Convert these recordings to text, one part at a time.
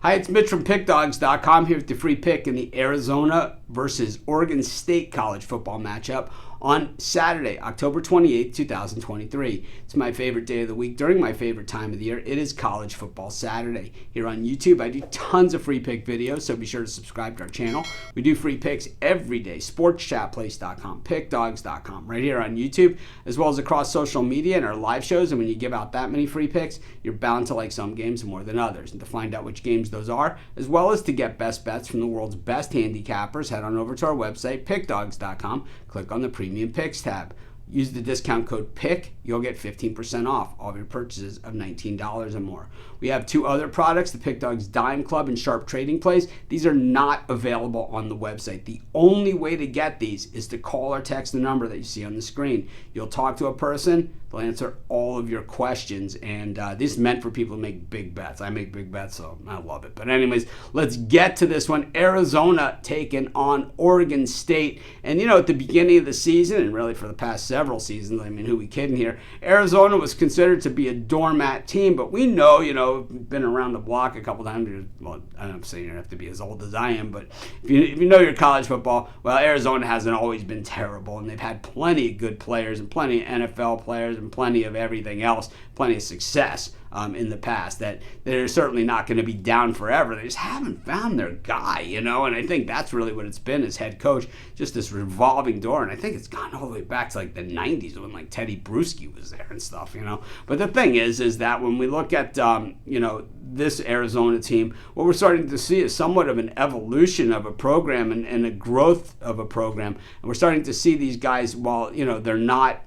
Hi, it's Mitch from Pickdawgz.com here with the free pick in the Arizona versus Oregon State college football matchup on Saturday, October 28th, 2023. It's my favorite day of the week during my favorite time of the year. It is College Football Saturday. Here on YouTube, I do tons of free pick videos, so be sure to subscribe to our channel. We do free picks every day. Sportschatplace.com, Pickdawgz.com, right here on YouTube, as well as across social media and our live shows. And when you give out that many free picks, you're bound to like some games more than others. And to find out which games those are, as well as to get best bets from the world's best handicappers, head on over to our website, Pickdawgz.com. Click on the Premium Picks tab. Use the discount code PICK. You'll get 15% off all of your purchases of $19 or more. We have two other products, the Pickdawgz Dime Club and Sharp Trading Plays. These are not available on the website. The only way to get these is to call or text the number that you see on the screen. You'll talk to a person. They'll answer all of your questions. And this is meant for people to make big bets. I make big bets, so I love it. But anyways, let's get to this one. Arizona taking on Oregon State. And, you know, at the beginning of the season, and really for the past several seasons, I mean, who we kidding here? Arizona was considered to be a doormat team, but we know, you know, been around the block a couple times. Well, I'm saying you don't have to be as old as I am, but if you know your college football, well, Arizona hasn't always been terrible, and they've had plenty of good players and plenty of NFL players and plenty of everything else, plenty of success in the past, that they're certainly not going to be down forever. They just haven't found their guy, you know, and I think that's really what it's been as head coach, just this revolving door, and I think it's gone all the way back to like the 90s when like Teddy Bruschi was there and stuff, you know. But the thing is that when we look at, you know, this Arizona team, what we're starting to see is somewhat of an evolution of a program and a growth of a program, and we're starting to see these guys, while, you know, they're not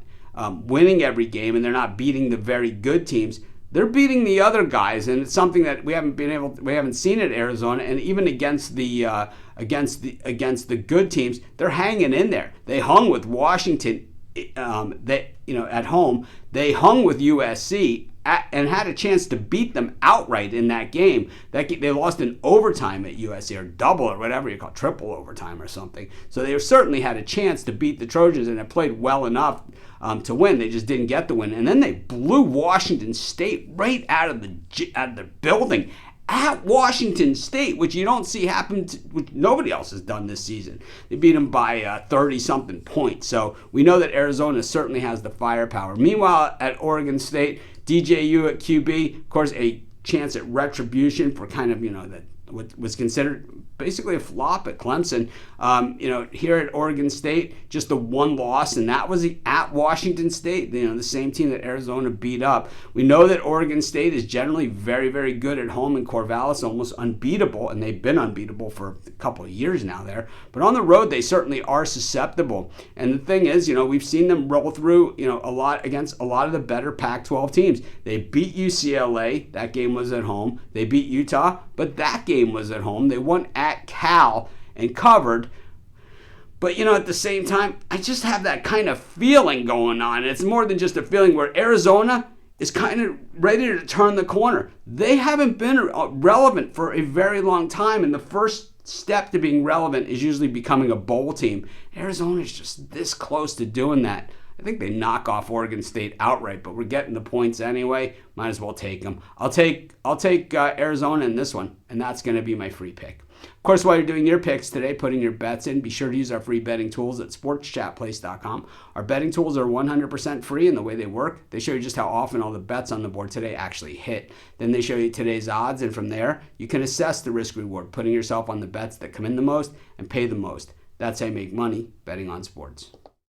winning every game and they're not beating the very good teams, they're beating the other guys, and it's something that we haven't seen at Arizona. And even against the good teams, they're hanging in there. They hung with Washington, at home. They hung with USC and had a chance to beat them outright in that game. They lost in overtime at USC, or double, or whatever you call it, triple overtime or something. So they certainly had a chance to beat the Trojans, and have played well enough to win. They just didn't get the win. And then they blew Washington State right out of the building at Washington State, which you don't see happen, which nobody else has done this season. They beat them by 30-something points. So we know that Arizona certainly has the firepower. Meanwhile, at Oregon State, DJU at QB, of course, a chance at retribution for kind of, you know, that what was considered basically a flop at Clemson. Here at Oregon State, just the one loss, and that was at Washington State, you know, the same team that Arizona beat up. We know that Oregon State is generally very, very good at home, and Corvallis almost unbeatable, and they've been unbeatable for a couple of years now there. But on the road, they certainly are susceptible. And the thing is, you know, we've seen them roll through, you know, a lot against a lot of the better Pac-12 teams. They beat UCLA. That game was at home. They beat Utah, but that game was at home. They won at Cal and covered. But, you know, at the same time, I just have that kind of feeling going on. It's more than just a feeling, where Arizona is kind of ready to turn the corner. They haven't been relevant for a very long time, and the first step to being relevant is usually becoming a bowl team. Arizona is just this close to doing that. I think they knock off Oregon State outright, but we're getting the points anyway. Might as well take them. I'll take Arizona in this one, and that's going to be my free pick. Of course, while you're doing your picks today, putting your bets in, be sure to use our free betting tools at sportschatplace.com. Our betting tools are 100% free, and the way they work, they show you just how often all the bets on the board today actually hit. Then they show you today's odds, and from there, you can assess the risk-reward, putting yourself on the bets that come in the most and pay the most. That's how you make money betting on sports.